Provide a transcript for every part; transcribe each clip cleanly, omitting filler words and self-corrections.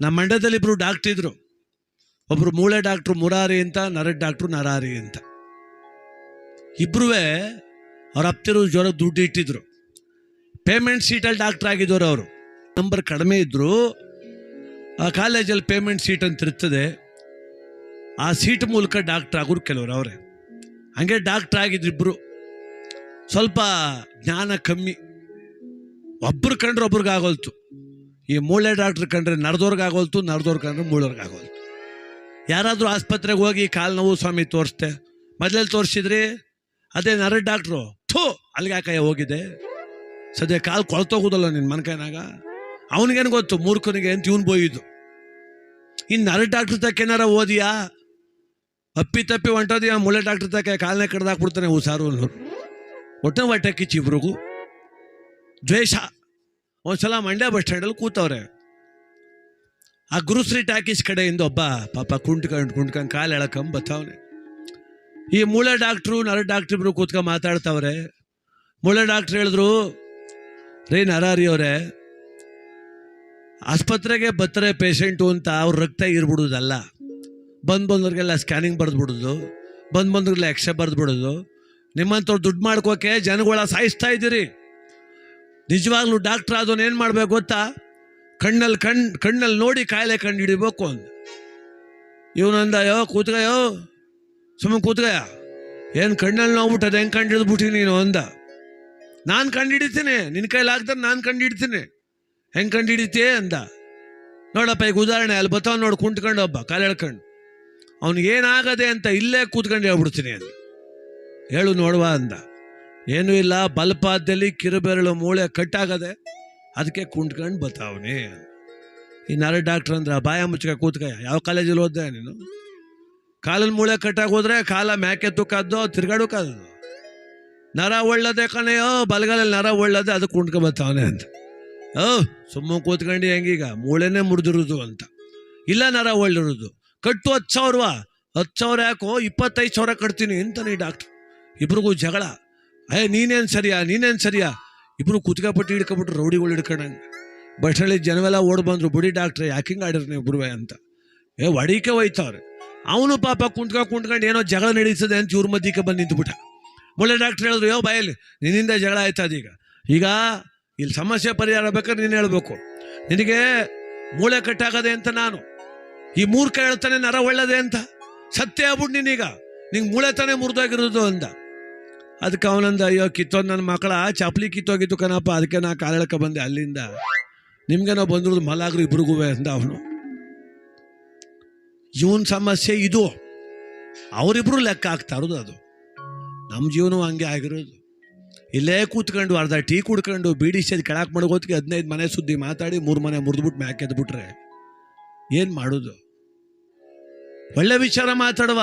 ನಮ್ಮ ಮಂಡ್ಯದಲ್ಲಿ ಇಬ್ಬರು ಡಾಕ್ಟ್ರ್ ಇದ್ರು. ಒಬ್ರು ಮೂಳೆ ಡಾಕ್ಟ್ರು ಮುರಾರಿ ಅಂತ, ನರಡ್ ಡಾಕ್ಟ್ರು ನರಾರಿ ಅಂತ. ಇಬ್ರೂ ಅವ್ರ ಅಪ್ತಿರು ಜ್ವರ ದುಡ್ಡು ಇಟ್ಟಿದ್ರು. ಪೇಮೆಂಟ್ ಸೀಟಲ್ಲಿ ಡಾಕ್ಟ್ರ್ ಆಗಿದ್ದವರು. ಅವರು ನಂಬರ್ ಕಡಿಮೆ ಇದ್ದರು. ಆ ಕಾಲೇಜಲ್ಲಿ ಪೇಮೆಂಟ್ ಸೀಟ್ ಅಂತ ಇರ್ತದೆ, ಆ ಸೀಟ್ ಮೂಲಕ ಡಾಕ್ಟ್ರ್ ಆಗೋರು ಕೆಲವರು ಅವರೇ. ಹಂಗೆ ಡಾಕ್ಟ್ರ್ ಆಗಿದ್ರಿಬ್ರು. ಸ್ವಲ್ಪ ಜ್ಞಾನ ಕಮ್ಮಿ. ಒಬ್ಬರು ಕಂಡ್ರೆ ಒಬ್ರಿಗಾಗೋಲ್ತು. ಈ ಮೂಳೆ ಡಾಕ್ಟ್ರ್ ಕಂಡ್ರೆ ನರದವ್ರಿಗಾಗೋಲ್ತು, ನರದವ್ರು ಕಂಡ್ರೆ ಮೂಳವ್ರಿಗಾಗೋಲ್ತು. ಯಾರಾದರೂ ಆಸ್ಪತ್ರೆಗೆ ಹೋಗಿ ಕಾಲು ನೋವು ಸ್ವಾಮಿ ತೋರಿಸ್ದೆ, ಮೊದಲಲ್ಲಿ ತೋರಿಸಿದ್ರಿ, ಅದೇ ನರಡ್ ಡಾಕ್ಟ್ರು ಅಲ್ಲಿಗೆ ಯಾಕಯ್ಯ ಹೋಗಿದೆ, ಸದ್ಯ ಕಾಲು ಕೊಳ್ತೋಗೋದಲ್ಲ ನಿನ್ನ ಮನ್ಕೈನಾಗ, ಅವನಿಗೇನು ಗೊತ್ತು ಮೂರ್ಖನಿಗೆ ಅಂತ ಇವನು ಬೋಯಿದ್ದು. ಇನ್ನು ನರಡ್ ಡಾಕ್ಟ್ರ್ ತಕ್ಕೇನಾರ ಓದಿಯಾ, ಅಪ್ಪಿ ತಪ್ಪಿ ಹೊಂಟೋದಿಯಾ, ಮೂಳೆ ಡಾಕ್ಟ್ರ್ ತಕ್ಕ ಕಾಲನೇ ಕಡ್ದಾಕ್ಬಿಡ್ತಾನೆ ಹುಷಾರು ಅನ್ನೋರು. ಒಟ್ಟೆ ಹೊಟ್ಟೆ ಕಿಚ್ಚಿ ಇಬ್ರಿಗೂ ದ್ವೇಷ. ಒಂದ್ಸಲ ಮಂಡ್ಯ ಬಸ್ ಸ್ಟ್ಯಾಂಡಲ್ಲಿ ಕೂತವ್ರೆ. ಆ ಗುರುಶ್ರೀ ಟಾಕೀಸ್ ಕಡೆಯಿಂದ ಒಬ್ಬ ಪಾಪ ಕುಂಟ್ಕೊಂಡು ಕಾಲು ಎಳಕಂಬ ಬತ್ತವನೆ. ಈ ಮೂಳೆ ಡಾಕ್ಟ್ರು ನರಡ್ ಡಾಕ್ಟ್ರ್ ಇಬ್ರು ಕೂತ್ಕೊಂಡು ಮಾತಾಡ್ತಾವ್ರೆ. ಮೂಳೆ ಡಾಕ್ಟ್ರ್ ಹೇಳಿದ್ರು, ರೀ ನರಾರಿ ಅವರೇ, ಆಸ್ಪತ್ರೆಗೆ ಬರ್ತಾರೆ ಪೇಷಂಟು ಅಂತ ಅವ್ರ ರಕ್ತ ಇರ್ಬಿಡೋದಲ್ಲ, ಬಂದವ್ರಿಗೆಲ್ಲ ಸ್ಕ್ಯಾನಿಂಗ್ ಬರೆದ್ಬಿಡೋದು, ಬಂದವ್ರಿಗೆಲ್ಲ ಎಕ್ಸ್ರೇ ಬರೆದ್ಬಿಡೋದು. ನಿಮ್ಮಂಥವ್ರು ದುಡ್ಡು ಮಾಡ್ಕೋಕೆ ಜನಗಳ ಸಾಯಿಸ್ತಾ ಇದ್ದೀರಿ. ನಿಜವಾಗ್ಲೂ ಡಾಕ್ಟ್ರ್ ಆದವನು ಏನು ಮಾಡ್ಬೇಕು ಗೊತ್ತಾ, ಕಣ್ಣಲ್ಲಿ ನೋಡಿ ಕಾಯಿಲೆ ಕಂಡು ಹಿಡಿಬೇಕು ಅಂದ. ಇವನಂದಯೋ ಕೂತ್ಗಯೋ, ಸುಮ್ಮನೆ ಕೂತ್ಗಯ, ಏನು ಕಣ್ಣಲ್ಲಿ ನೋಡ್ಬಿಟ್ಟದೆ, ಹೆಂಗೆ ಕಂಡು ಹಿಡಿದ್ಬಿಟ್ಟಿ ನೀನು ಅಂದ. ನಾನು ಕಂಡು ಹಿಡಿತೀನಿ, ನಿನ್ನ ಕೈಲಿ ಆಗ್ತಾನೆ, ನಾನು ಕಂಡು ಹಿಡಿತೀನಿ, ಹೆಂಗೆ ಕಂಡು ಹಿಡಿತೀಯ ಅಂದ. ನೋಡಪ್ಪ ಈಗ ಉದಾಹರಣೆ, ಅಲ್ಲಿ ಬತ್ತವ ನೋಡಿ ಕುಂತ್ಕೊಂಡು ಒಬ್ಬ ಕಾಲು ಎಳ್ಕೊಂಡು, ಅವ್ನಿಗೇನಾಗದೆ ಅಂತ ಇಲ್ಲೇ ಕೂತ್ಕೊಂಡು ಹೇಳ್ಬಿಡ್ತೀನಿ ಅಂದ. ಹೇಳು ನೋಡುವ ಅಂದ. ಏನೂ ಇಲ್ಲ, ಬಲ್ಪಾದಲ್ಲಿ ಕಿರುಬೆರಳು ಮೂಳೆ ಕಟ್ಟಾಗದೆ, ಅದಕ್ಕೆ ಕುಂಟ್ಕೊಂಡು ಬತ್ತಾವನಿ. ಈ ನರಡ್ ಡಾಕ್ಟ್ರ್ ಅಂದ್ರೆ ಬಾಯ ಮುಚ್ಕ ಕೂತ್ಕ, ಯಾವ ಕಾಲೇಜಲ್ಲಿ ಓದ್ದೆ ನೀನು, ಕಾಲಲ್ಲಿ ಮೂಳೆ ಕಟ್ಟಾಗಿ ಹೋದ್ರೆ ಕಾಲ ಮ್ಯಾಕೆ ತುಕ್ಕಾದ್ದು ತಿರ್ಗಾಡೋಕಾದ್ದು, ನರ ಒಳ್ಳದೆ ಕಣೆಯೋ, ಬಲಗಾಲಲ್ಲಿ ನರ ಒಳ್ಳದೆ, ಅದಕ್ಕೆ ಕುಂಟ್ಕೊ ಬತ್ತಾವನೆ ಅಂತ. ಸುಮ್ಮ ಕೂತ್ಕೊಂಡು ಹೆಂಗೀಗ ಮೂಳೆನೇ ಮುರಿದಿರೋದು ಅಂತ. ಇಲ್ಲ ನರ ಒಳ್ಳಿರೋದು, ಕಟ್ಟು 10,000. 10,000 ಯಾಕೋ, 25,000 ಕಟ್ತೀನಿ ಅಂತಾನೆ ಡಾಕ್ಟ್ರ್. ಇಬ್ರಿಗೂ ಜಗಳ. ನೀನೇನು ಸರಿಯಾ ಇಬ್ರು ಕುತ್ಕಪಟ್ಟು ಹಿಡ್ಕೊಬಿಟ್ರು, ರೌಡಿಗಳು ಹಿಡ್ಕೊಂಡಂಗೆ. ಬಸ್ ಸ್ಟ್ಯಾಂಡಲ್ಲಿ ಜನವೆಲ್ಲ ಓಡ್ ಬಂದ್ರು, ಬುಡಿ ಡಾಕ್ಟ್ರೆ ಯಾಕೆ ಹಿಂಗೆ ಆಡಿರಿ ನೀವು ಇಬ್ರುವೆ ಅಂತ. ಹೊಡಿಕೆ ಹೋಯ್ತವ್ರೆ. ಅವನು ಪಾಪ ಕುಂಟ್ಕೊಂಡು ಏನೋ ಜಗಳ ನಡೀತದೆ ಅಂತ ಇವ್ರ ಮಧ್ಯಕ್ಕೆ ಬಂದು ನಿಂತುಬಿಟ್ಟ. ಮೂಳೆ ಡಾಕ್ಟ್ರ್ ಹೇಳಿದ್ರು, ಬಯಲಿ ನಿನ್ನಿಂದ ಜಗಳ ಆಯ್ತದ. ಈಗ ಇಲ್ಲಿ ಸಮಸ್ಯೆ ಪರಿಹಾರ ಬೇಕಾದ್ರೆ ನೀನು ಹೇಳ್ಬೇಕು. ನಿನಗೆ ಮೂಳೆ ಕಟ್ಟಾಗದೆ ಅಂತ ನಾನು, ಈ ಮೂರ್ಖ ಹೇಳ್ತಾನೆ ನರ ಒಳ್ಳದೆ ಅಂತ, ಸತ್ಯ ಆಗ್ಬಿಟ್ಟು ನೀನೀಗ ನಿಂಗೆ ಮೂಳೆ ತಾನೇ ಮುರಿದೋಗಿರೋದು ಅಂದ. ಅದಕ್ಕೆ ಅವನಂದ, ಅಯ್ಯೋ ಕಿತ್ತೋದು ನನ್ನ ಮಕ್ಕಳ ಚಪ್ಪಲಿ ಕಿತ್ತೋಗಿತ್ತು ಕಣಪ್ಪ, ಅದಕ್ಕೆ ನಾ ಕಾಲೆಳಕ ಬಂದೆ ಅಲ್ಲಿಂದ, ನಿಮ್ಗೆ ನಾವು ಬಂದಿರೋದು ಮಲಾಗ್ರು ಇಬ್ರಿಗೂ ಅಂದ ಅವನು. ಇವನ್ ಸಮಸ್ಯೆ ಇದು, ಅವರಿಬ್ರು ಲೆಕ್ಕ ಆಗ್ತಾ ಇರೋದು. ಅದು ನಮ್ಮ ಜೀವನವೂ ಹಂಗೆ ಆಗಿರೋದು. ಇಲ್ಲೇ ಕೂತ್ಕೊಂಡು ಅರ್ಧ ಟೀ ಕುಡ್ಕೊಂಡು ಬೀಡಿ ಸೇರಿ ಕೆಳಕ್ಕೆ ಮಾಡೋಗೋತ್ತಿಗೆ 15 ಮನೆ ಸುದ್ದಿ ಮಾತಾಡಿ 3 ಮನೆ ಮುರಿದ್ಬಿಟ್ಟು ಮ್ಯಾಕೆ ಎದ್ಬಿಟ್ರೆ ಏನು ಮಾಡೋದು? ಒಳ್ಳೆ ವಿಚಾರ ಮಾತಾಡುವ,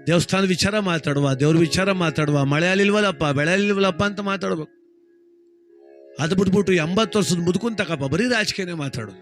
ದೇವಸ್ಥಾನದ ವಿಚಾರ ಮಾತಾಡುವ, ದೇವ್ರ ವಿಚಾರ ಮಾತಾಡುವ, ಮಳೆ ಅಲ್ಲಿಲ್ವಲ್ಲಪ್ಪ ಬೆಳೆ ಅಲ್ಲಿಲ್ವಲ್ಲಪ್ಪ ಅಂತ ಮಾತಾಡ್ಬೇಕು. ಅದು ಬಿಟ್ಬಿಟ್ಟು 80 ವರ್ಷದ ಮುದುಕುನ್ ತಕಪ್ಪ ಬರೀ ರಾಜಕೀಯನೇ ಮಾತಾಡೋದು.